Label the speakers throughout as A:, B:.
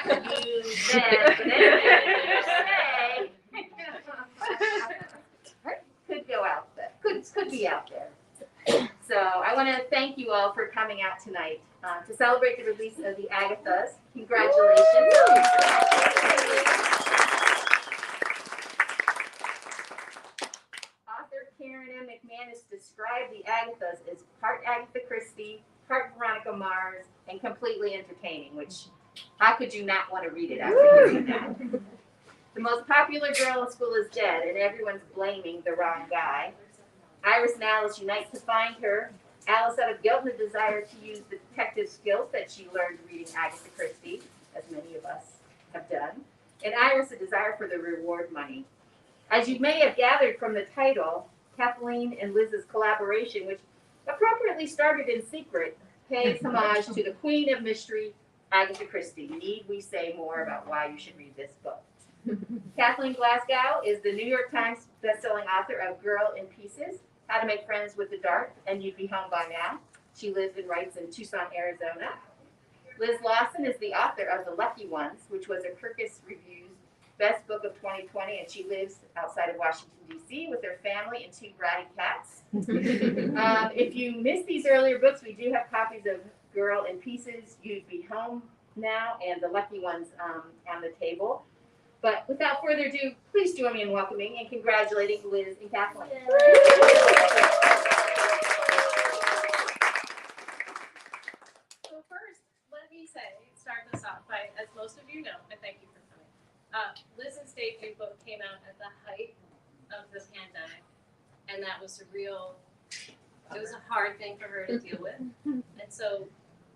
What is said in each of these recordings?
A: use them, but anyway, could go out there, could be out there. So I want to thank you all for coming out tonight to celebrate the release of the AGATHAS. Congratulations. Author Karen M. McManus described the AGATHAS as part Agatha Christie, part Veronica Mars, and completely entertaining, which how could you not want to read it after hearing that? The most popular girl in school is dead, and everyone's blaming the wrong guy. Iris and Alice unite to find her. Alice out of guilt and a desire to use the detective skills that she learned reading Agatha Christie, as many of us have done. And Iris a desire for the reward money. As you may have gathered from the title, Kathleen and Liz's collaboration, which appropriately started in secret, pays homage to the Queen of Mystery, Agatha Christie. Need we say more about why you should read this book? Kathleen Glasgow is the New York Times bestselling author of Girl in Pieces, How to Make Friends with the Dark, and You'd Be Home by Now. She lives and writes in Tucson, Arizona. Liz Lawson is the author of The Lucky Ones, which was a Kirkus Review's best book of 2020, and she lives outside of Washington, D.C. with her family and 2 bratty cats. If you missed these earlier books, we do have copies of Girl in Pieces, You'd Be Home Now, and The Lucky Ones on the table. But without further ado, please join me in welcoming and congratulating Liz and Kathleen.
B: So first, let me start this off by, as most of you know, and thank you for coming, Liz's debut book came out at the height of the pandemic, and that was it was a hard thing for her to deal with. And so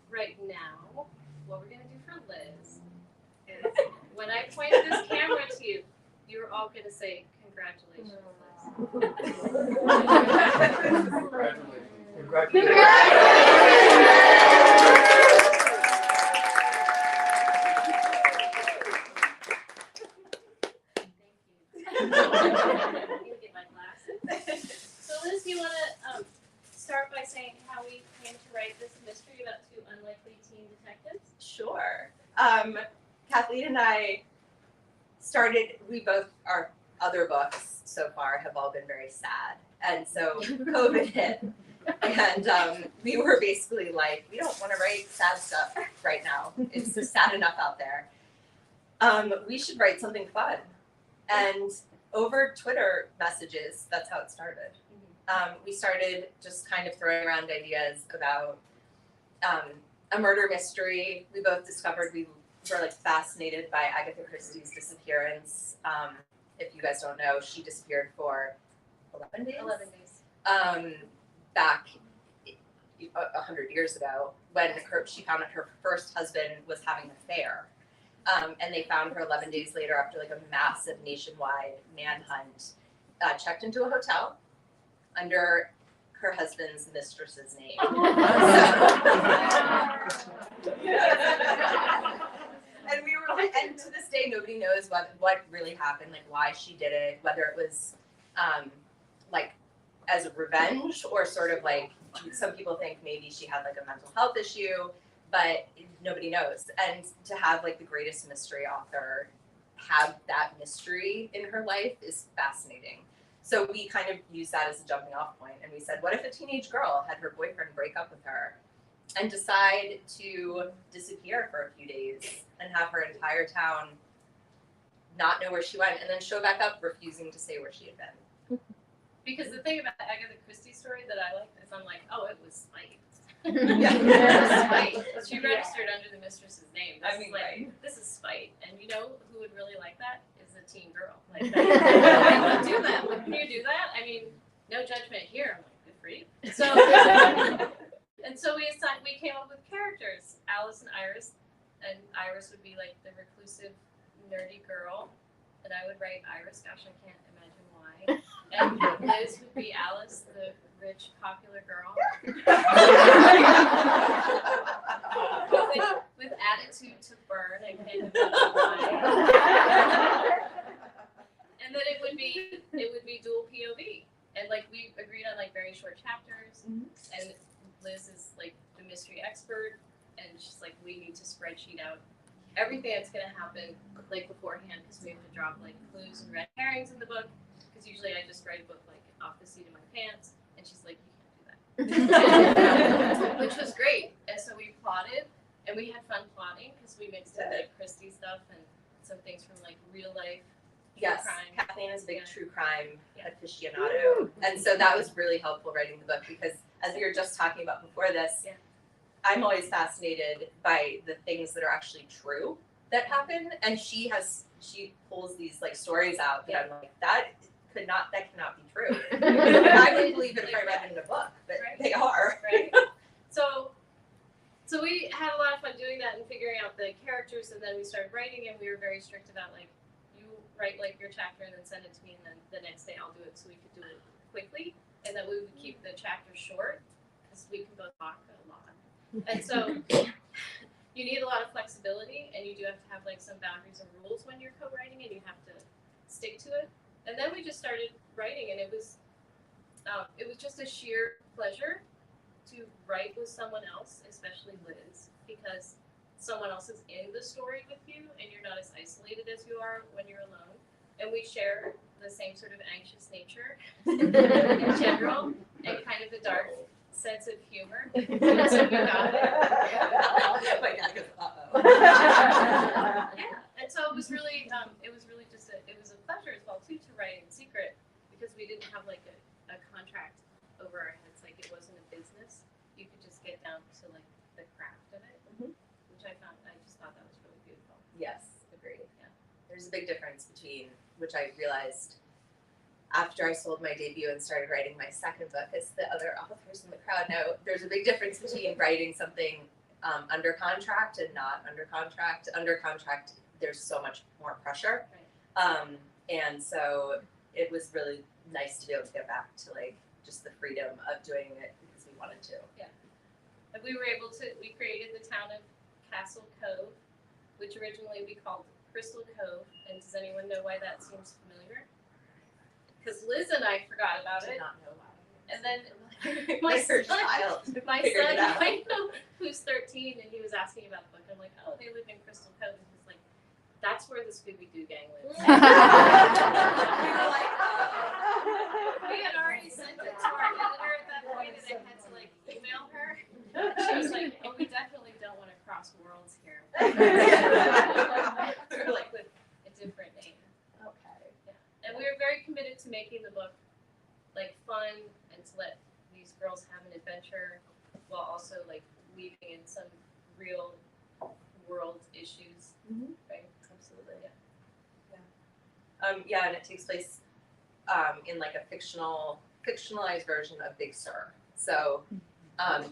B: right now, what we're going to do for Liz is, when I point this camera to you, you're all going to say, congratulations, Liz.
C: Congratulations.
B: Get my glasses. So Liz, do you want to start by saying how we came to write this mystery about 2 unlikely teen detectives?
D: Sure. Kathleen and I our other books so far have all been very sad. And so COVID hit. And we were basically like, we don't want to write sad stuff right now. It's sad enough out there. We should write something fun. And over Twitter messages, that's how it started. We started just kind of throwing around ideas about a murder mystery. We both discovered we were like fascinated by Agatha Christie's disappearance. If you guys don't know, she disappeared for 11 days?
B: 11 days.
D: Back 100 years ago when she found out her first husband was having an affair. And they found her 11 days later after like a massive nationwide manhunt, checked into a hotel under her husband's mistress's name. And we were like, and to this day, nobody knows what really happened, like why she did it, whether it was like as a revenge or sort of like, some people think maybe she had like a mental health issue, but nobody knows. And to have like the greatest mystery author have that mystery in her life is fascinating. So we kind of used that as a jumping off point, and we said, what if a teenage girl had her boyfriend break up with her and decide to disappear for a few days and have her entire town not know where she went and then show back up refusing to say where she had been?
B: Because the thing about the Agatha Christie story that I like is I'm like, oh, it was spite.
D: Yeah.
B: She registered under the mistress's name. This
D: I mean,
B: is like,
D: right.
B: This is spite. And you know who would really like that? Is a teen girl. Like, I would do that. Wouldn't you do that? I mean, no judgment here. I'm like, good for you. So, and so we came up with characters, Alice and Iris. And Iris would be like the reclusive, nerdy girl. And I would write Iris. Gosh, I can't imagine why. And Liz would be Alice, the rich, popular girl. with attitude to burn, I can't imagine why. And then it would be dual POV. And like we agreed on like very short chapters. And Liz is like the mystery expert, and she's like, we need to spreadsheet out everything that's gonna happen like beforehand, because we have to drop like clues and red herrings in the book. Because usually I just write a book like off the seat of my pants, and she's like, "You can't do that," which was great. And so we plotted, and we had fun plotting because we mixed in like Christie stuff and some things from like real life.
D: Yes,
B: crime.
D: Kathleen is a big
B: Yeah.
D: true crime
B: Yeah.
D: aficionado, and so that was really helpful writing the book because, as we were just talking about before this,
B: Yeah.
D: I'm always fascinated by the things that are actually true that happen, and she pulls these like stories out that I'm like, that cannot be true. I wouldn't believe it if I read it in a book, but
B: Right.
D: they are.
B: Right. So we had a lot of fun doing that and figuring out the characters, and then we started writing, and we were very strict about like, you write like your chapter and then send it to me, and then the next day I'll do it, so we could do it quickly, and then we would keep the chapters short because we can both talk a lot, and so you need a lot of flexibility, and you do have to have like some boundaries and rules when you're co-writing, and you have to stick to it. And then we just started writing, and it was just a sheer pleasure to write with someone else, especially Liz, because someone else is in the story with you and you're not as isolated as you are when you're alone. And we share the same sort of anxious nature in general and kind of a dark sense of humor. So we got it.
D: My dad goes,
B: Yeah. And so it was really just it was a pleasure as well too to write in secret because we didn't have like a contract over our heads, like it wasn't a business. You could just get down to like the craft of it, which I just thought that was really beautiful.
D: Yes, agreed.
B: Yeah.
D: There's a big difference between, which I realized after I sold my debut and started writing my second book, as the other authors in the crowd know, there's a big difference between writing something under contract and not under contract. Under contract, there's so much more pressure.
B: Right.
D: And so it was really nice to be able to get back to like just the freedom of doing it because we wanted to.
B: And we created the town of Castle Cove, which originally we called Crystal Cove. And does anyone know why that seems familiar? Because Liz and I forgot about
D: I did
B: it.
D: not know why.
B: And then
D: my
B: son-
D: child.
B: my
D: figured
B: son,
D: it out.
B: I know, who's 13, and he was asking about the book. I'm like, oh, they live in Crystal Cove. And he's like, that's where the Scooby-Doo gang lives.
D: We were like,
B: We had already sent it to our editor at that point, and I had to like email her. She was like, "Oh, we definitely don't want to cross worlds here." We were like with a different name.
D: okay.
B: Yeah. And we were very committed to making the book like fun and to let these girls have an adventure while also like weaving in some real world issues. Right? Absolutely. Yeah.
D: And it takes place in like a fictionalized version of Big Sur. So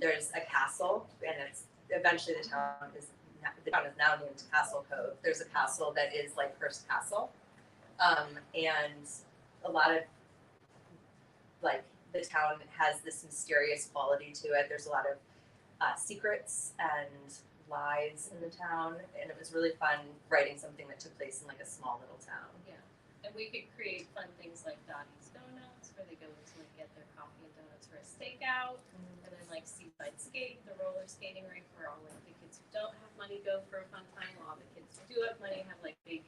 D: there's a castle, and it's eventually the town is now named Castle Cove. There's a castle that is like Hearst Castle, and a lot of like the town has this mysterious quality to it. There's a lot of secrets and lies in the town, and it was really fun writing something that took place in like a small little town.
B: Yeah. And we could create fun things like Dottie's Donuts, where they go to like get their coffee and donuts for a stakeout, and then like Seaside Skate, the roller skating rink where all like the kids who don't have money go for a fun time, while all the kids who do have money have like big,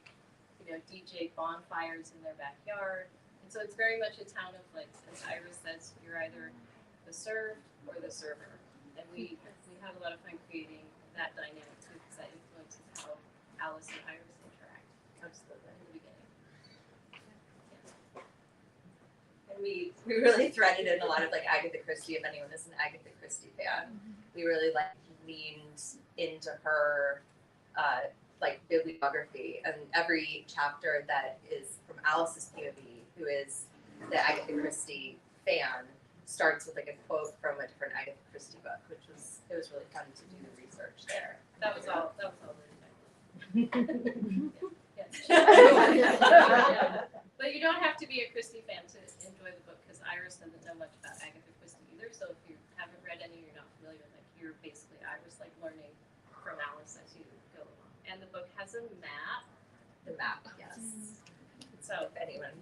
B: DJ bonfires in their backyard. And so it's very much a town of like, as Iris says, you're either the served or the server. And we had a lot of fun creating that dynamic too, because that influences how Alice and Iris interact. Absolutely. In the beginning.
D: And we really threaded in a lot of like Agatha Christie. If anyone is an Agatha Christie fan, we really like leaned into her like bibliography, and every chapter that is from Alice's POV, who is the Agatha Christie fan, starts with like a quote from a different Agatha Christie book, it was really fun to do the research there.
B: That was all really fun. But you don't have to be a Christie fan to enjoy the book, because Iris doesn't know much about Agatha Christie either. So if you haven't read any, you're not familiar with it, you're basically Iris like learning from Alice as you go along. And the book has a map.
D: The map, yes.
B: So
D: if anyone,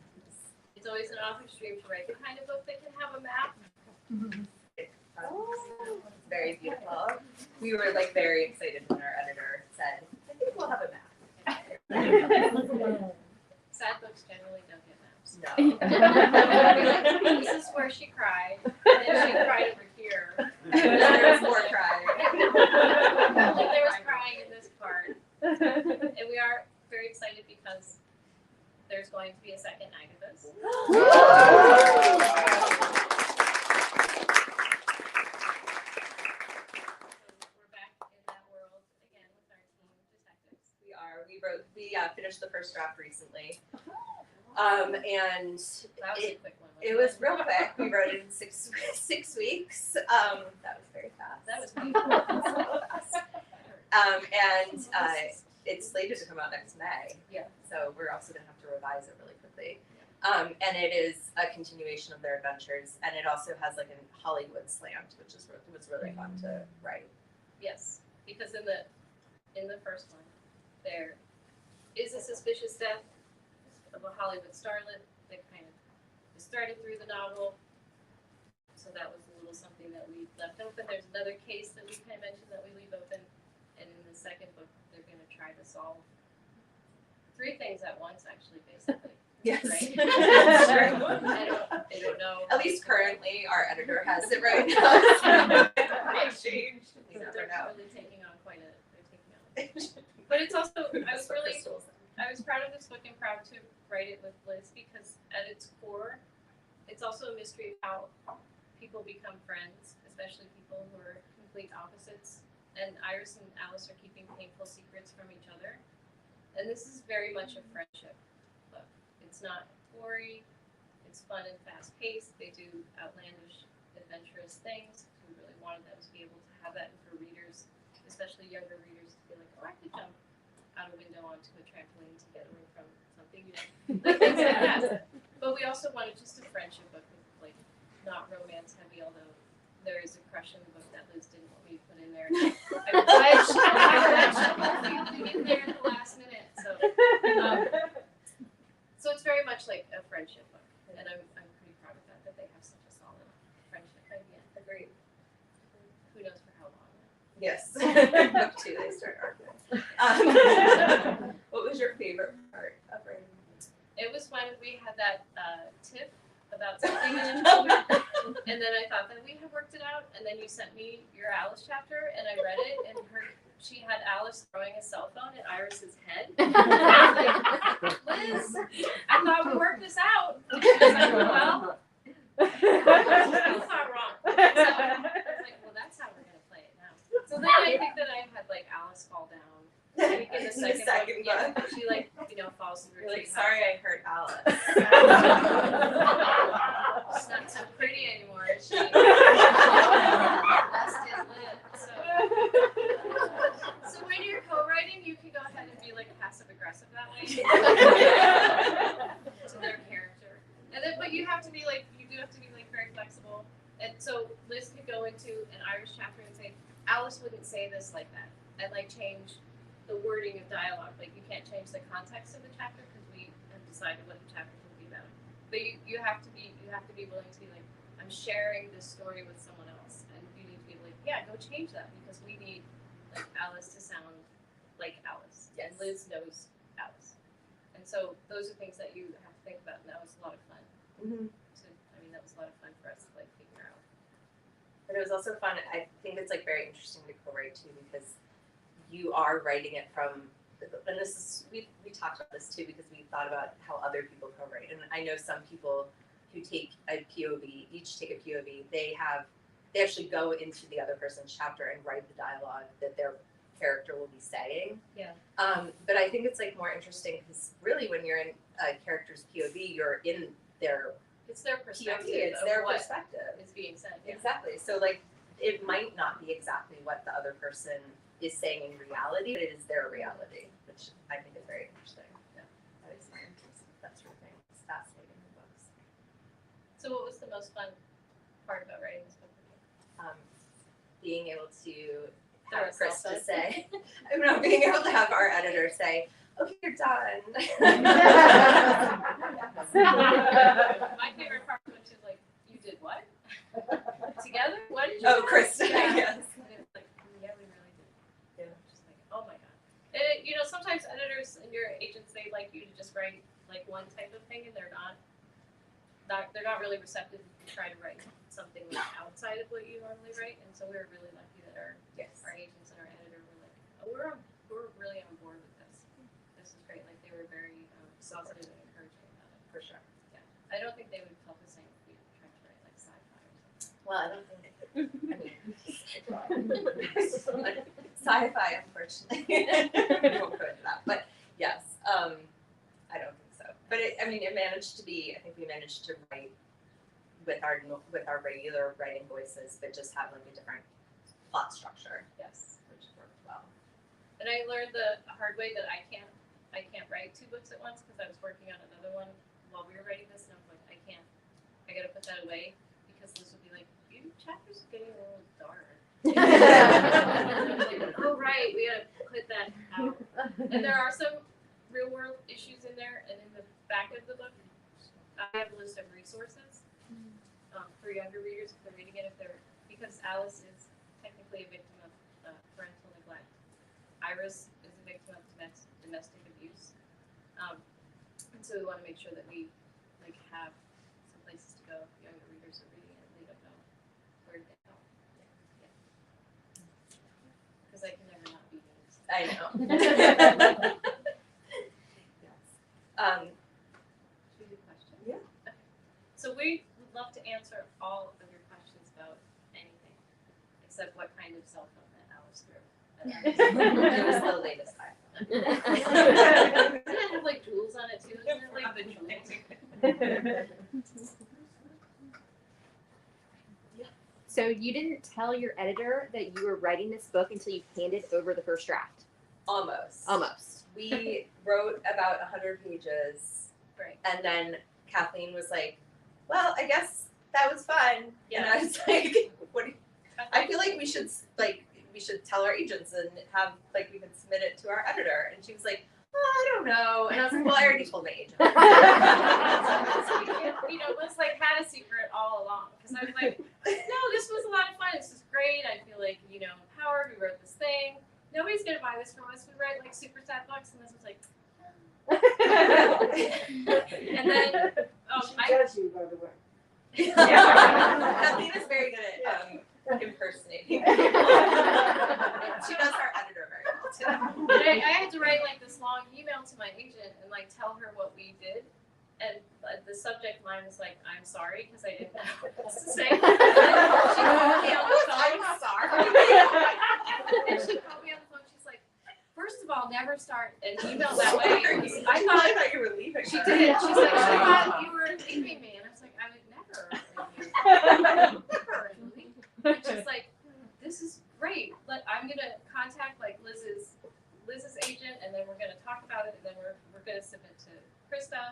B: it's always an author's dream to write the kind of book that can have a map.
D: it's very beautiful. We were like very excited when our editor said, I think think we'll have a map.
B: Sad books generally don't get maps.
D: No.
B: This is where she cried, and then she cried over here.
D: There was more crying.
B: Like there was crying in this part. And we are very excited because there's going to be a second AGATHAS. We're back in that world again with our team of detectives.
D: We are. We finished the first draft recently. And
B: That was a quick one.
D: it was real quick. We wrote it in 6 weeks. That was very fast.
B: That was
D: And it's slated to come out next May.
B: Yeah.
D: So we're also gonna have to revise it really quickly. And it is a continuation of their adventures, and it also has like a Hollywood slant, which was really fun to write.
B: Yes, because in the first one, there is a suspicious death of a Hollywood starlet that kind of is threaded through the novel. So that was a little something that we left open. There's another case that we kind of mentioned that we leave open, and in the second book, they're going to try to solve 3 things at once, actually, basically.
D: Yes.
B: Right?
D: That's true.
B: I don't know.
D: At least currently, our editor has it right now. It changed. You never
B: They're
D: know.
B: really taking on quite a. They're taking on. But it's also. I was proud of this book and proud to write it with Liz because at its core, it's also a mystery of how people become friends, especially people who are complete opposites. And Iris and Alice are keeping painful secrets from each other. And this is very much a friendship book. It's not gory, it's fun and fast paced. They do outlandish, adventurous things. We really wanted them to be able to have that, and for readers, especially younger readers, to be like, oh, I could jump out a window onto a trampoline to get away from something, like things like that. But we also wanted just a friendship book with like not romance heavy, although there is a crush in the book that Liz didn't want me to put in there. I wish we get there at the last minute. So it's very much like a friendship book, and I'm pretty proud of that they have such a solid friendship idea.
D: Agreed.
B: Who knows for how long?
D: Yes. Book 2, they start arguing. What was your favorite part of writing?
B: It was when we had that tip about something in children, and then I thought that we had worked it out, and then you sent me your Alice chapter, and I read it, and she had Alice throwing a cell phone at Iris's head. Liz, I thought we worked this out. I was like, well, that's not wrong. So I was like, well, that's how we're gonna play it now. So then I think that I had like Alice fall down. I think in the second book, yeah, she like, falls through.
D: You're like, sorry, I hurt Alice.
B: She's not so pretty anymore, is she? Best is lit. So when you're co-writing, you can go ahead and be like passive aggressive that way to their character, and then but you have to be like very flexible. And so Liz could go into an Irish chapter and say, Alice wouldn't say this like that, and like change the wording of dialogue. Like you can't change the context of the chapter because we have decided what the chapter can be about. But you have to be willing to be like, I'm sharing this story with someone else, and you need to be like, yeah, go change that because we need like Alice to sound like Alice.
D: Yes.
B: And Liz knows Alice. And so those are things that you have to think about, and that was a lot of fun.
D: Mm-hmm.
B: That was a lot of fun for us to like figure out.
D: But it was also fun. I think it's like very interesting to co-write too because you are writing it from, and this is we talked about this too because we thought about how other people co-write, and I know some people who take a POV, each take a POV. They actually go into the other person's chapter and write the dialogue that their character will be saying.
B: Yeah.
D: But I think it's like more interesting because really when you're in a character's POV, you're in their
B: It's their perspective.
D: It's
B: of
D: their
B: what
D: perspective.
B: is being said. Yeah.
D: Exactly. So like it might not be exactly what the other person is saying in reality, but it is their reality, which I think is very interesting. Yeah. That is my interest. That sort of thing. It's fascinating in books.
B: So what was the most fun part about writing this book for you?
D: Being able to
B: Throw
D: have
B: a
D: Chris
B: cell
D: to
B: phone.
D: say, I'm not being able to have our editor say, okay, you're done.
B: My favorite part was just like, you did what? Together? What did you do?
D: Oh, Krista,
B: Yeah.
D: yes.
B: And it was like, yeah, we really did.
D: Yeah.
B: Just like, oh my God. And sometimes editors and your agents, they like you to just write like one type of thing, and they're not really receptive if you try to write something like outside of what you normally write. And so we were really lucky that our agents and our editor were like, oh, we're really on board with this. This is great. Like they were very positive and encouraging about it.
D: For sure.
B: Yeah. I don't think they would feel the same if we tried to write like sci-fi or something.
D: Well, I don't think they could. I mean, sci-fi, unfortunately. We won't go into that. But yes, I don't think so. But it managed to be. I think we managed to write with our regular writing voices, but just have like a different plot structure.
B: Yes.
D: Which worked well.
B: And I learned the hard way that I can't write 2 books at once because I was working on another one while we were writing this, and I was like, I gotta put that away because this would be like, your chapters are getting a little dark. And I was like, oh right, we gotta put that out. And there are some real world issues in there, and in the back of the book, I have a list of resources for younger readers if they're reading it, because Alice is technically a victim of parental neglect. Iris is a victim of domestic abuse, and so we want to make sure that we like have some places to go if younger readers are reading it and they don't know where to go. Because I can never not be used.
D: I know. Yes.
B: Should we do questions?
D: Yeah.
B: Okay. So we would love to answer all of your questions about anything, except what kind of cell phone that Alice threw.
D: It was the latest iPhone.
B: Doesn't it have like jewels on it too? Isn't it like the jewels?
C: So you didn't tell your editor that you were writing this book until you handed over the first draft?
D: Almost. We wrote about 100 pages.
B: Right.
D: And then Kathleen was like, well, I guess that was fun.
B: Yeah.
D: And I was like, what do you, I feel like we should tell our agents and have like we could submit it to our editor. And she was like, oh, I don't know. And I was like, well, I already told my agent.
B: Liz like had a secret all along because I was like, no, this was a lot of fun. This is great. I feel like empowered. We wrote this thing. Nobody's gonna buy this from us. We write like super sad books, and this was like. And then
E: She does you, by the way.
D: Kathleen is very good at impersonating. She does our editor very well too.
B: And I had to write like this long email to my agent and like tell her what we did. And the subject line was like, I'm sorry, because I didn't know what else to say. And she called me on the phone.
D: I'm sorry.
B: And she called me on the phone. She's like, first of all, never start an email that way. I thought
D: you were leaving.
B: she did. She's like, she thought you were leaving me. And I was like, I would never. Never. And she's like, this is great. I'm gonna contact like Liz's agent, and then we're gonna talk about it, and then we're gonna submit to Krista,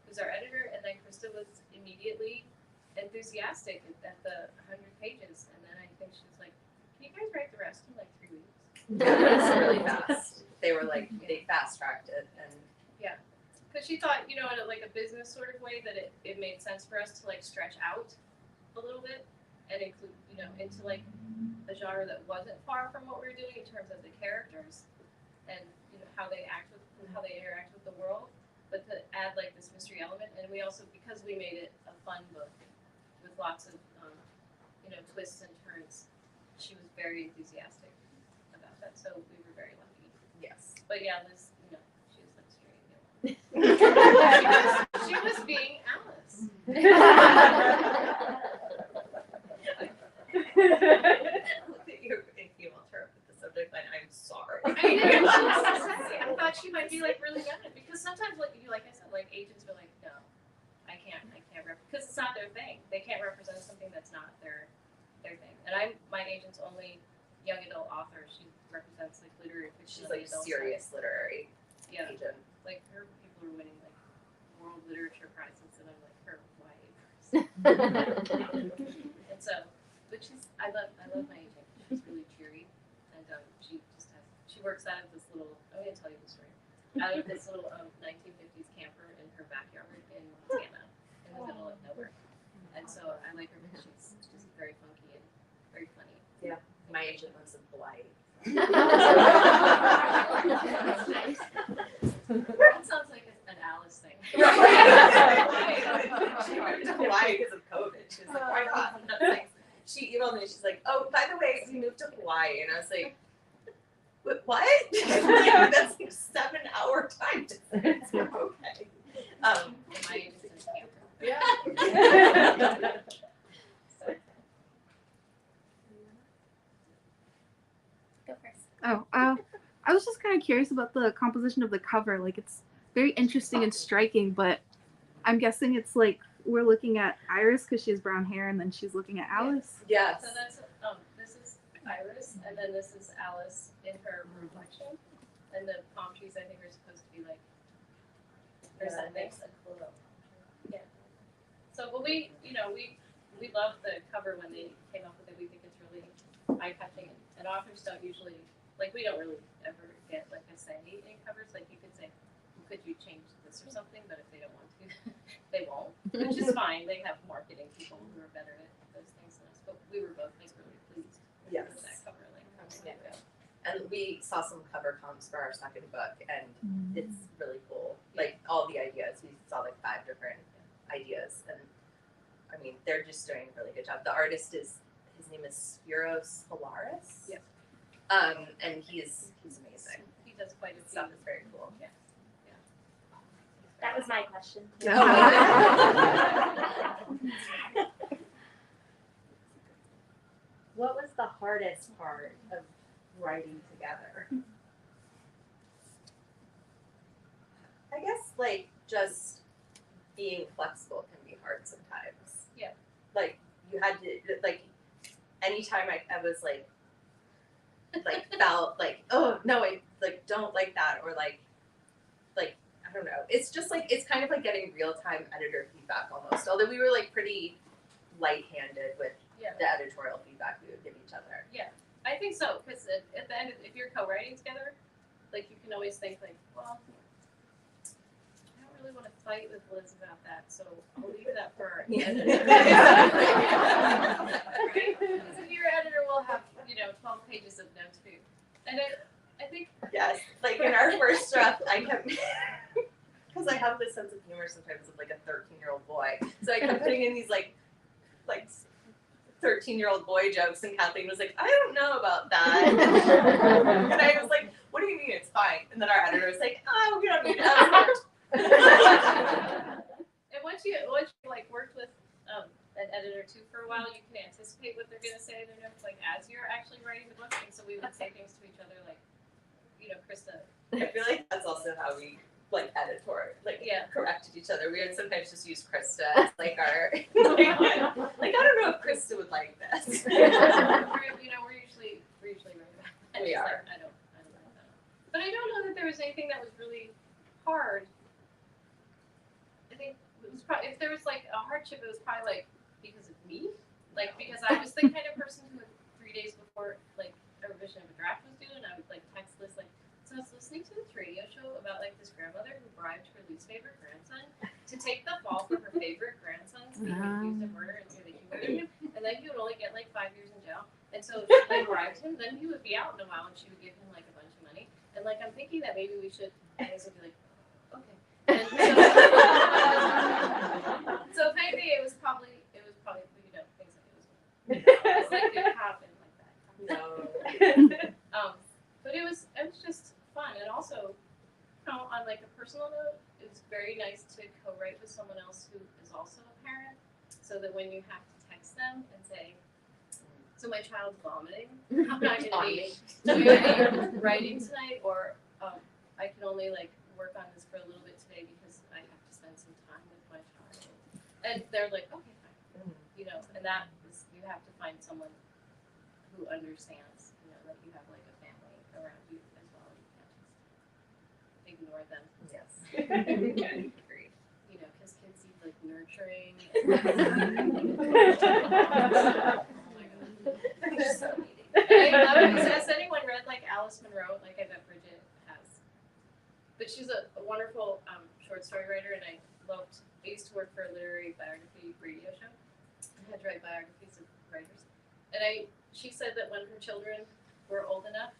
B: who's our editor, and then Krista was immediately enthusiastic at the 100 pages, and then I think she was like, can you guys write the rest in like 3 weeks?
D: It's really fast. They were like, they fast tracked it, and
B: Because she thought, in like a business sort of way, that it made sense for us to like stretch out a little bit and include, into like a genre that wasn't far from what we were doing in terms of the characters and how they interact with the world, but to add like this mystery element. And we also, because we made it a fun book with lots of twists and turns, she was very enthusiastic about that. So we were very lucky.
D: yes.
B: But yeah, Liz, she was like straight. She was being Alice.
D: Look at you in female term with the subject line. I'm sorry.
B: I didn't know what else to say. I thought she might be like really good at it because sometimes, like I said, like agents are like, no, I can't because it's not their thing. They can't represent something that's not their thing. And my agent's only young adult author. She represents like literary fiction.
D: She's like serious literary agent.
B: Like her people are winning like world literature prizes, and I'm like her YA prize. And so, I love my agent. She's really cheery, and she works out of this little. I'm gonna tell you the story. Out of this little 1950s camper in her backyard in Montana, in the middle of nowhere. And so I like her because she's just very funky and very funny.
D: Yeah, my agent lives in Hawaii.
B: That sounds like an Alice thing.
D: She moved to Hawaii because of COVID. She was like, why not? And I was like, she emailed me. She's like, oh, by the way, we moved to Hawaii, and I was like, what? Like, that's like 7-hour time difference. Okay.
B: My age is in camper.
D: Yeah.
B: Go first.
F: Oh, I was just kind of curious about the composition of the cover. Like, it's very interesting and striking, but I'm guessing it's like we're looking at Iris because she has brown hair, and then she's looking at Alice.
D: Yes.
B: So that's this is Iris, and then this is Alice in her reflection, and the palm trees I think are supposed to be like. There's that makes a cool. Yeah. So, but we love the cover when they came up with it. We think it's really eye-catching, and authors don't usually we don't really ever get like a say in covers. Like you could say, could you change this or something? But if they don't want to, they won't, which is fine. They have marketing people who are better at those things than us. But we were both really pleased with that cover.
D: And we saw some cover comps for our second book, and it's really cool. Like all the ideas, we saw like 5 different ideas, and I mean they're just doing a really good job. The artist his name is Spiros Hilaris.
B: Yep.
D: And he's amazing.
B: He does quite a
D: Stuff
B: few.
D: is very cool.
B: Yeah.
A: That was my question. What was the hardest part of writing together?
D: I guess like just being flexible can be hard sometimes.
B: Yeah.
D: Like you had to like anytime I was like felt like, oh no, I like don't like that, or like I don't know. It's just like it's kind of like getting real-time editor feedback almost. Although we were like pretty light-handed with the editorial feedback we would give each other.
B: I think so, because at the end, if you're co-writing together, like you can always think like, well, I don't really want to fight with Liz about that, so I'll leave that for our editor. Because if your editor will have 12 pages of notes for you, and I think
D: Yes, like in our first draft, I kept because I have this sense of humor sometimes of like a 13-year-old boy, so I kept putting in these like 13-year-old boy jokes, and Kathleen was like, I don't know about that. And I was like, what do you mean it's fine? And then our editor was like, oh, we don't need it.
B: And once you like worked with an editor too for a while, you can anticipate what they're gonna say in their notes, like as you're actually writing the book. And so we would say things to each other like, Krista.
D: I feel like that's also how we corrected each other. We would sometimes just use Krista as like our like I don't know if Krista would like this.
B: We're usually right about that.
D: We
B: Just
D: are.
B: Like, I don't like that. But I don't know that there was anything that was really hard. I think it was probably, if there was like a hardship, it was probably like because of me, like because I was the kind of person who 3 days before like a revision of a draft was due, and I would like text Liz like, so I was listening to this radio show about like this grandmother who bribed her least favorite grandson to take the fall for her favorite grandson's being accused of murder and say that he murdered him, and then he would only get like 5 years in jail. And so if she like bribed him, then he would be out in a while, and she would give him like a bunch of money. And like I'm thinking that maybe we should. And Liz would be like, okay. And so maybe it was probably things like it didn't happen like that.
D: No.
B: But it was just fun, and also, on like a personal note, it was very nice to co-write with someone else who is also a parent, so that when you have to text them and say, so my child's vomiting, I'm not going to be writing tonight, or I can only like work on this for a little bit today because I have to spend some time with my child, and they're like, okay, fine, and that is, you have to find someone who understands, that you have like a family around you as well. You can't just ignore them.
D: Yes.
B: Agreed. Because kids need like nurturing. Oh my god. They're so needy. Has anyone read like Alice Munro? Like I bet Bridget has. But she's a wonderful short story writer, and I used to work for a literary biography radio show. I had to write biographies of writers. And she said that when her children were old enough,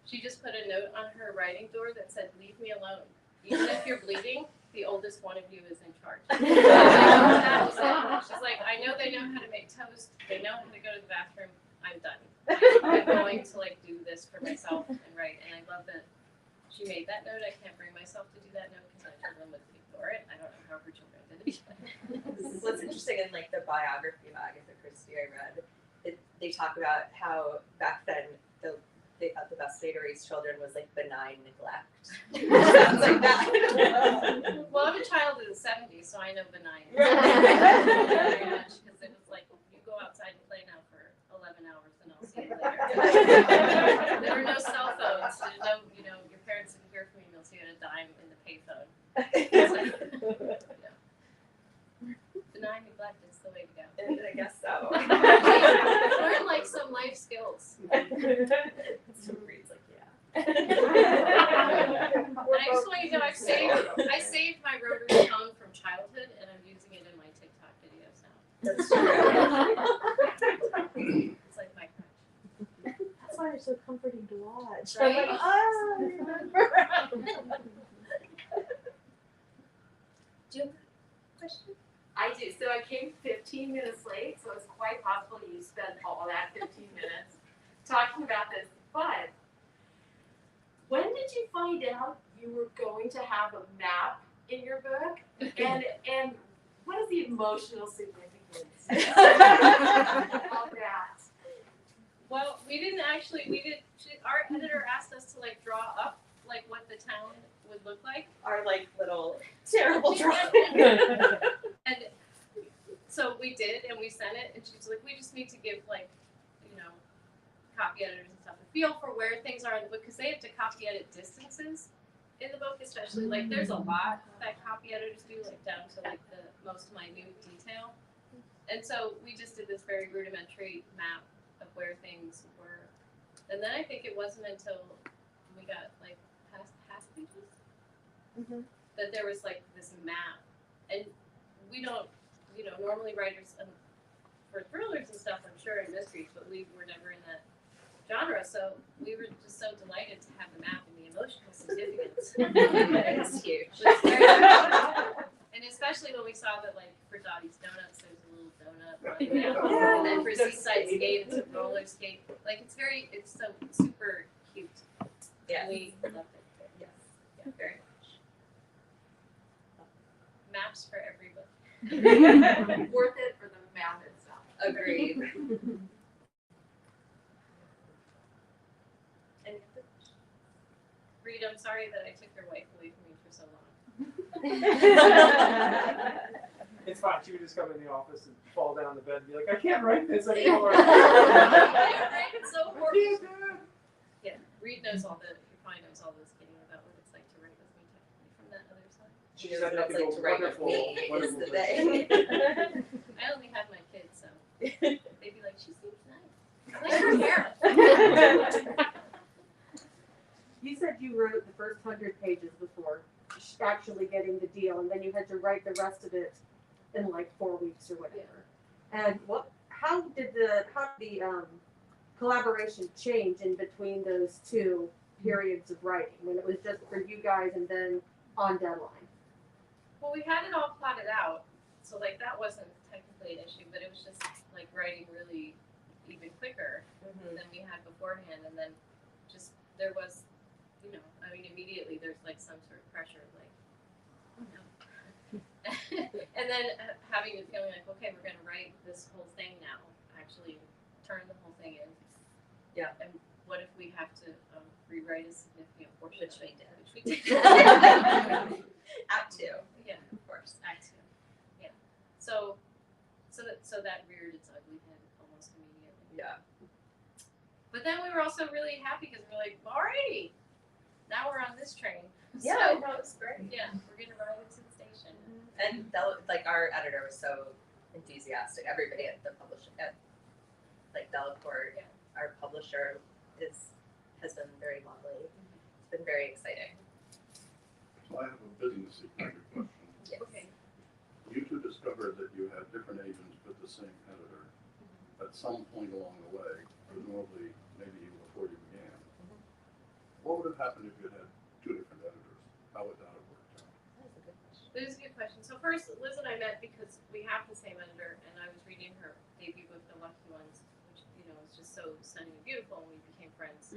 B: she just put a note on her writing door that said, "Leave me alone. Even if you're bleeding, the oldest one of you is in charge." That was it. She's like, "I know they know how to make toast. They know how to go to the bathroom. I'm done. I'm going to like do this for myself and write." And I love that she made that note. I can't bring myself to do that note because my children would ignore it. I don't know how her children did it.
D: What's interesting in like the biography of Agatha Christie I read, they talk about how back then they thought the best way to raise children was like benign neglect. Sounds like that.
B: Well, I'm a child of the 70s, so I know benign very much because it was like, you go outside and play now for 11 hours and I'll see you later. There were no cell phones. There's no, your parents didn't hear from you unless you had a dime in the payphone. Benign neglect is the way to go.
D: I guess so.
B: Learn like some life skills.
D: So Reed's like, yeah.
B: And I just want you to know, I saved my rotary phone from childhood, and I'm using it in my TikTok videos now.
D: That's true.
B: It's like my crutch.
E: That's why they're so comforting to watch.
B: Right?
E: I'm like, oh, I remember.
D: Do you have a question?
G: I do. So I came 15 minutes late, so it's quite possible you spent all that 15 minutes talking about this. But when did you find out you were going to have a map in your book? And what is the emotional significance of that?
B: Well, our editor asked us to like draw up like what the town would look like.
D: Our like little terrible drawing.
B: And so we did, and we sent it, and she's like, we just need to give like, copy editors and stuff a feel for where things are in the book, because they have to copy edit distances in the book, especially. Like there's a lot that copy editors do, like down to like the most minute detail. And so we just did this very rudimentary map of where things were. And then I think it wasn't until we got like past pages that there was like this map. And we don't, normally writers for thrillers and stuff, I'm sure, and mysteries, but we were never in that genre. So we were just so delighted to have the map and the emotional significance.
D: It's huge.
B: It's very and especially when we saw that, like, for Dottie's Donuts, there's a little donut running down. And then for Seaside Skate, it's a roller skate. Like, it's so super cute.
D: Yeah.
B: We loved it.
D: Yes.
B: Yeah, very much. Maps for every book.
G: Worth it for the map itself.
D: Agreed.
B: Reed, I'm sorry that I took your wife away from you for so long.
H: It's fine. She would just come in the office and fall down the bed and be like, I can't write this anymore.
B: It's so horrible. Yeah, Reed knows he probably knows all the skinny about what it's like to write with me technically from that other side.
D: She knows what it's like to write with me is the thing.
B: I only had my kids, so they'd be like, she seems nice. I like her hair.
E: You said you wrote the first 100 pages before actually getting the deal, and then you had to write the rest of it in like 4 weeks or whatever. Yeah. And how did the collaboration change in between those two periods of writing, when it was just for you guys and then on deadline?
B: Well, we had it all plotted out, so like that wasn't technically an issue, but it was just like writing really even quicker than we had beforehand, and then just there was, immediately there's like some sort of pressure, like, oh no. And then having the feeling like, okay, we're going to write this whole thing now, actually turn the whole thing in.
D: Yeah.
B: And what if we have to rewrite a significant portion?
D: Which we did. Act 2.
B: Yeah, of course. Act 2. Yeah. So that reared its ugly head almost immediately.
D: Yeah.
B: But then we were also really happy because we're like, alrighty, now we're on this train.
D: Yeah,
B: So,
D: no, it was great.
B: yeah, we're gonna ride it to the station.
D: And our editor was so enthusiastic. Everybody at the publisher, at Delacorte, our publisher, has been very lovely. It's been very exciting.
I: So I have a business secret question.
D: Yes.
B: Okay.
I: You two discovered that you had different agents but the same editor at some point along the way, presumably maybe even before you began. would have happened if you had two different editors? How would that have worked out?
B: That is a good question. So first, Liz and I met because we have the same editor, and I was reading her debut book, The Lucky Ones, which is just so stunning and beautiful, and we became friends.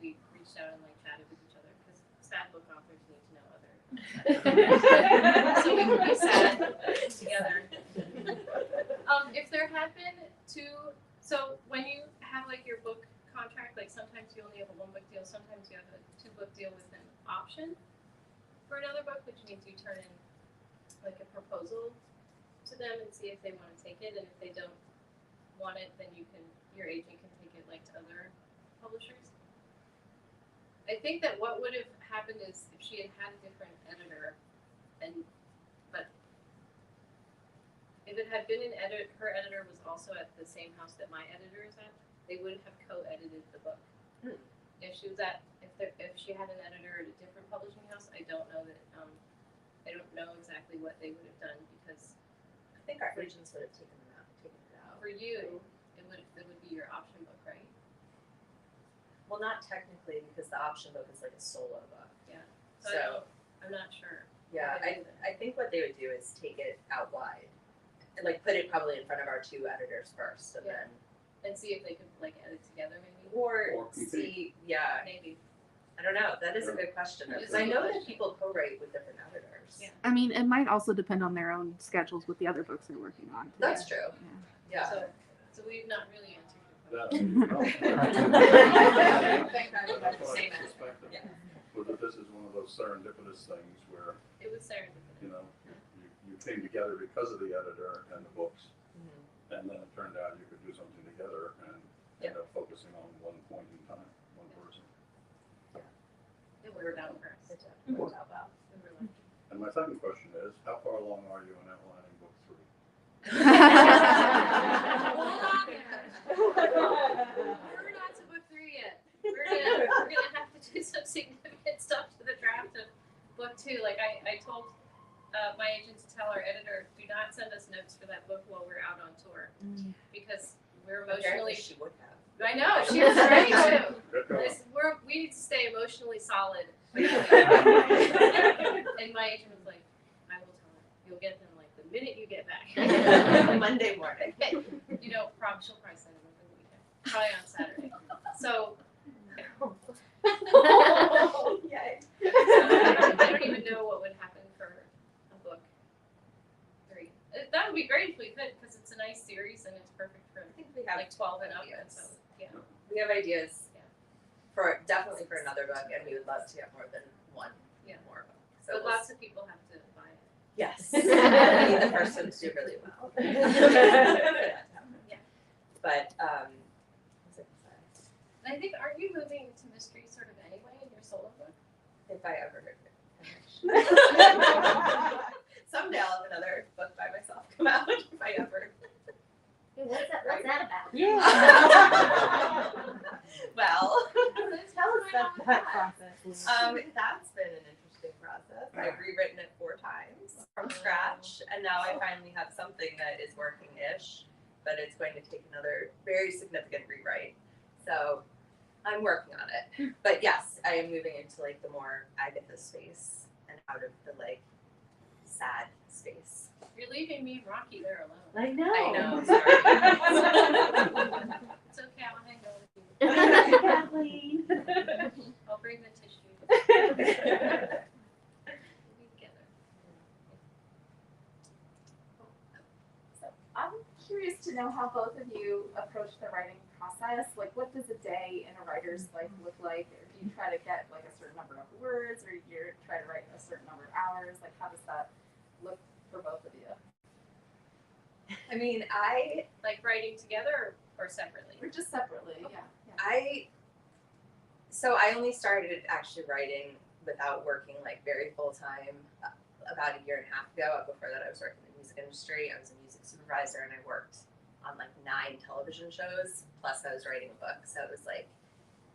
B: We reached out and chatted with each other because sad book authors need to know other. So we could be sad together. If there had been so when you have your book contract, sometimes you only have a 1-book deal, sometimes you have a 2-book deal with an option for another book, which means you turn in a proposal to them and see if they want to take it, and if they don't want it, then your agent can take it to other publishers. I think that what would have happened is if she had a different editor, but if it had been her editor was also at the same house that my editor is at, they would have co-edited the book. If she was if she had an editor at a different publishing house, I don't know that. I don't know exactly what they would have done because
D: I think our agents would have taken it out.
B: For you, it would be your option book, right?
D: Well, not technically because the option book is a solo book.
B: Yeah.
D: So
B: I'm not sure.
D: yeah, I think what they would do is take it out wide and put it probably in front of our 2 editors first, and then
B: see if they could edit together maybe.
D: or
I: compete.
D: see, yeah,
B: Maybe.
D: I don't know. That is a good question because I know that people co-write with different editors.
B: Yeah.
F: I mean, it might also depend on their own schedules with the other books they're working on.
D: That's true. Yeah.
B: So we've not really answered your
I: That,
B: question.
I: that's what I
D: Same
I: suspected.
D: Yeah.
I: Was that this is one of those serendipitous things where,
B: It was serendipitous.
I: you came together because of the editor and the books,
D: Mhm.
I: and then it turned out you could do something together and end up focusing on one point in time, one person.
B: It worked out for us.
D: It definitely worked out well.
B: We were lucky.
I: And my second question is, how far along are you in outlining book 3?
B: We're not to book 3 yet. We're gonna have to do some significant stuff to the draft of book 2. I told my agent to tell our editor, do not send us notes for that book while we're out on tour because we're
D: Apparently
B: emotionally.
D: she would have.
B: I know she was ready to.
I: Get going.
B: We need to stay emotionally solid. And my agent was like, I will tell her. You'll get them the minute you get back.
D: Monday morning.
B: She'll probably send them over the weekend. Probably on Saturday. So
D: Yay.
B: I don't even know what would happen for a book 3. That would be great if we could, because it's a nice series and it's perfect for
D: I think we have
B: 12 and up.
D: ideas.
B: And so yeah.
D: We have ideas definitely for another book, and we would love to get more than one more book. So
B: But lots of people have to buy it.
D: yes, we need the first one to do really well.
B: Yeah.
D: But what was I gonna say?
B: And I think, aren't you moving to mystery sort of anyway in your solo book?
D: If I ever finish. Someday I'll have another book by myself come out if I ever.
A: What's that about?
D: Well,
E: Tell us about that process.
D: that's been an interesting process. I've rewritten it 4 times from scratch, and now I finally have something that is working-ish, but it's going to take another very significant rewrite. So I'm working on it. But yes, I am moving into the more AGATHAS space and out of the sad space.
B: You're leaving me and Rocky there alone.
E: I know.
D: I know, sorry.
B: It's okay, I'll hang out with you.
E: Kathleen.
B: I'll bring the tissue. We'll be together.
C: I'm curious to know how both of you approach the writing process. What does a day in a writer's life look like? Or do you try to get a certain number of words, or you try to write a certain number of hours? How does that look for both of you?
D: I mean, I
B: Writing together or separately?
C: Or just separately? Yeah.
D: So I only started actually writing without working very full time about a year and a half ago. Before that, I was working in the music industry. I was a music supervisor, and I worked on 9 television shows. Plus, I was writing a book. So it was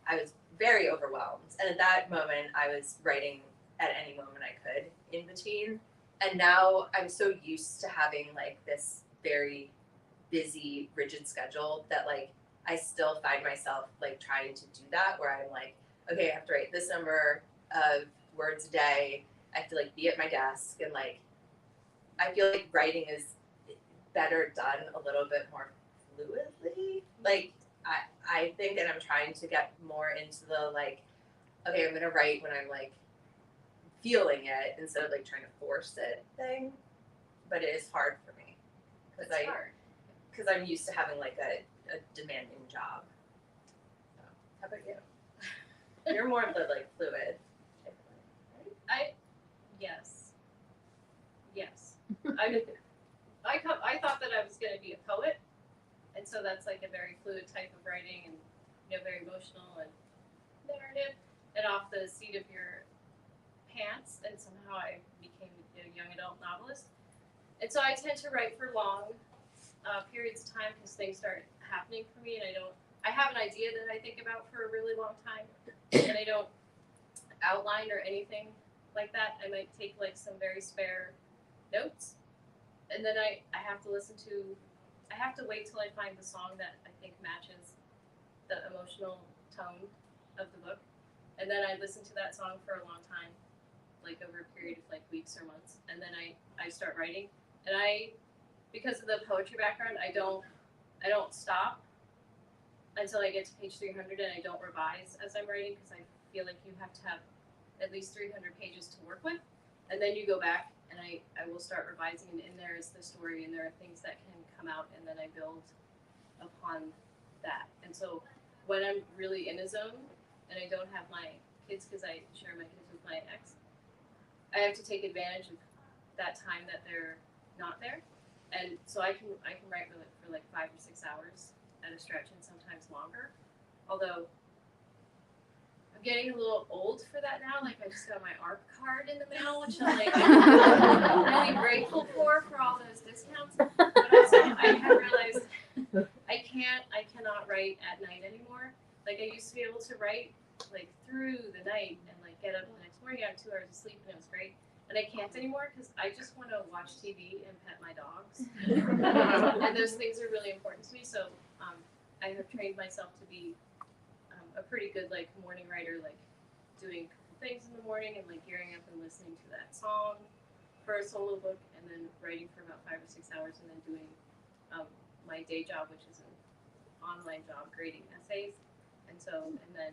D: I was very overwhelmed. And at that moment, I was writing at any moment I could in between. And now I'm so used to having this very busy, rigid schedule that I still find myself trying to do that, where I'm okay, I have to write this number of words a day. I have to like be at my desk and like, I feel like writing is better done a little bit more fluidly. Like I think, and I'm trying to get more into the like, okay, I'm gonna write when I'm like feeling it instead of like trying to force it thing. But it is hard for me because I'm used to having like a demanding job. So, how about you? You're more of the like fluid.
B: Yes. I thought that I was going to be a poet, and so that's like a very fluid type of writing, and very emotional and narrative, and off the seat of your pants. And somehow I became a young adult novelist, and so I tend to write for long periods of time because things start happening for me, and I have an idea that I think about for a really long time, and I don't outline or anything like that. I might take like some very spare notes, and then I have to I have to wait till I find the song that I think matches the emotional tone of the book, and then I listen to that song for a long time, like over a period of like weeks or months, and then I start writing, and because of the poetry background, I don't stop until I get to page 300, and I don't revise as I'm writing because I feel like you have to have at least 300 pages to work with, and then you go back and I will start revising, and in there is the story, and there are things that can come out, and then I build upon that. And so when I'm really in a zone and I don't have my kids, because I share my kids with my ex, I have to take advantage of that time that they're not there, and so I can write for like 5 or 6 hours at a stretch, and sometimes longer. Although I'm getting a little old for that now. Like I just got my ARP card in the mail, which I'm like really grateful for all those discounts. But also I have realized I cannot write at night anymore. Like I used to be able to write like through the night and like get up the next morning, I had 2 hours of sleep, and it was great. And I can't anymore because I just want to watch TV and pet my dogs. And those things are really important to me. So I have trained myself to be a pretty good like morning writer, like doing things in the morning and like gearing up and listening to that song for a solo book, and then writing for about 5 or 6 hours, and then doing my day job, which is an online job grading essays. And then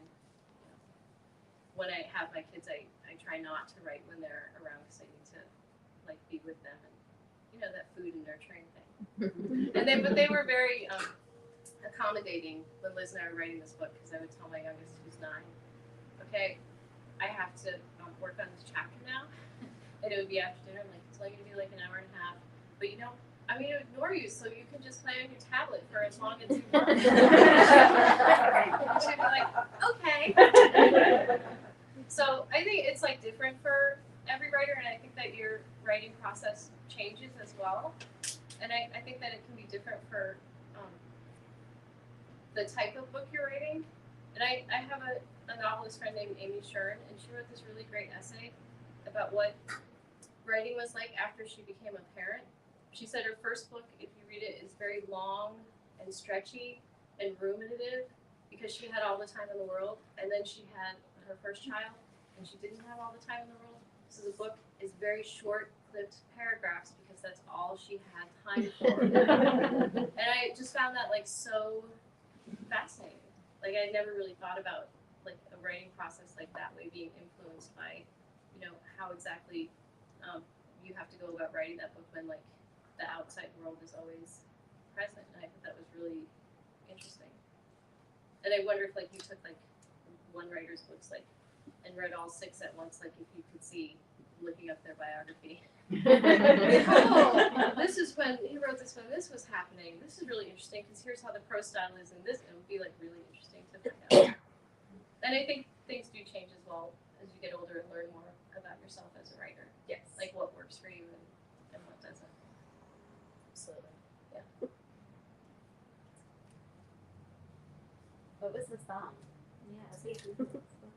B: when I have my kids, I try not to write when they're around because I need to like be with them, and that food and nurturing thing. But they were very accommodating when Liz and I were writing this book, because I would tell my youngest, who's 9, okay, I have to work on this chapter now, and it would be after dinner. I'm like, it's only gonna be like an hour and a half, but I'm gonna ignore you so you can just play on your tablet for as long as you want. She'd be like, okay. So I think it's like different for every writer, and I think that your writing process changes as well. And I think that it can be different for the type of book you're writing. And I have a novelist friend named Amy Shern, and she wrote this really great essay about what writing was like after she became a parent. She said her first book, if you read it, is very long and stretchy and ruminative because she had all the time in the world, and then she had her first child and she didn't have all the time in the world. So the book is very short, clipped paragraphs because that's all she had time for. And I just found that like so fascinating. Like I never really thought about like a writing process like that way being influenced by, how exactly you have to go about writing that book when like the outside world is always present. And I thought that was really interesting. And I wonder if like you took like one writer's books like and read all 6 at once, like if you could see looking up their biography. Oh, this is when he wrote this when this was happening. This is really interesting because here's how the prose style is, and this it would be like really interesting to find out. And I think things do change as well as you get older and learn more about yourself as a writer.
D: Yes.
B: Like what works for you and what doesn't.
D: Absolutely.
B: Yeah.
A: What was the song?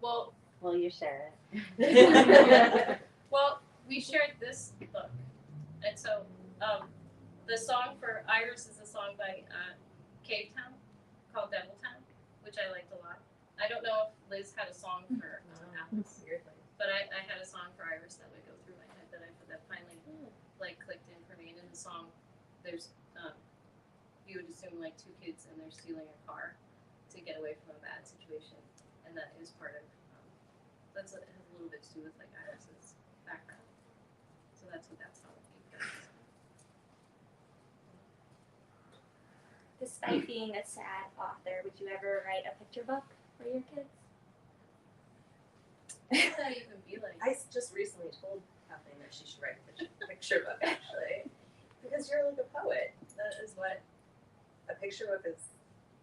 B: Well,
A: Will you share it?
B: Well, we shared this book, and so the song for Iris is a song by Cave Town called Devil Town, which I liked a lot. I don't know if Liz had a song for Alice, but I had a song for Iris that would go through my head that finally like clicked in for me. And in the song, there's you would assume like two kids and they're stealing a car to get away from a bad situation, and that is part of has a little bit to do with like Iris's background. So that's what that song would be.
J: Despite being a sad author, would you ever write a picture book for your kids?
B: What would that even be like?
D: I just recently told Kathleen that she should write a picture book, actually, because you're like a poet. That is what a picture book is.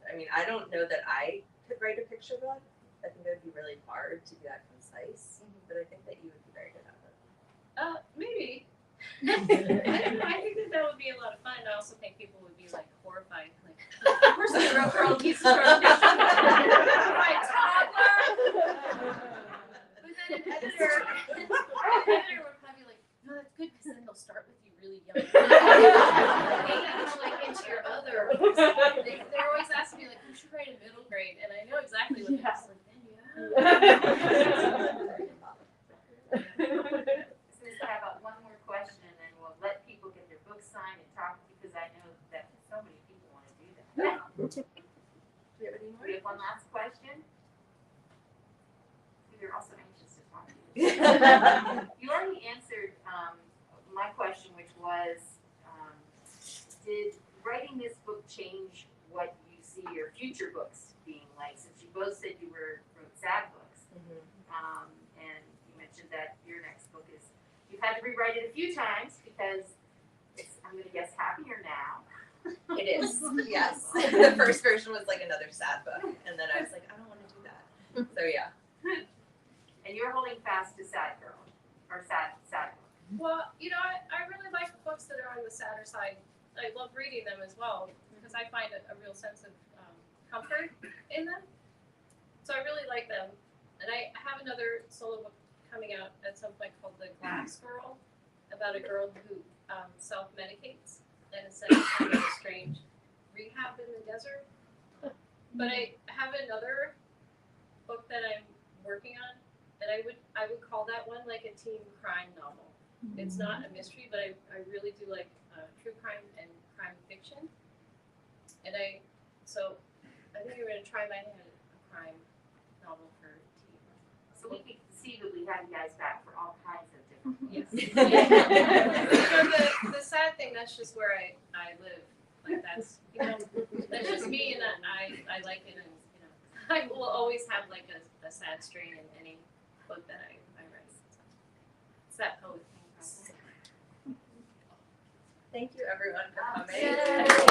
D: I mean, I don't know that I could write a picture book. I think it would be really hard to be that concise, but I think that you would be very good at it.
B: Maybe. I don't know. I think that would be a lot of fun. I also think people would be like horrified. Like, the person who wrote her own piece of my toddler. But then an editor would probably be like, no, that's good because then they'll start with you really young. Like into your other. They're always asking me like, you should write a middle grade, and I know exactly what it's like.
A: Since I have one more question, and then we'll let people get their books signed and talk, because I know that so many people want to do that.
D: Do you have any more?
A: We have one last question. You're also anxious to talk to you. You already answered my question, which was, did writing this book change what you see your future books being like? Since you both said you wrote sad books, and you mentioned that your next book is, you've had to rewrite it a few times because it's, I'm going to guess, happier now.
D: It is, yes. The first version was like another sad book, and then I was like, I don't want to do that. So yeah.
A: And you're holding fast to Sad Girl, or Sad Book.
B: Well, I really like books that are on the sadder side. I love reading them as well because I find a real sense of comfort in them. So I really like them. And I have another solo book coming out at some point called The Glasgow, about a girl who self-medicates and is sent to kind of a strange rehab in the desert. But I have another book that I'm working on that I would call that one like a teen crime novel. It's not a mystery, but I really do like true crime and crime fiction. And I think I'm going to try my hand at a crime novel for teens.
A: So we can see that we have you guys back for all kinds of different
B: Yes.
A: books.
B: The sad thing, that's just where I live. Like that's that's just me, and I like it, and I will always have like a sad strain in any book that I write. So it's that poet thing.
D: Thank you everyone for coming.
A: Yay.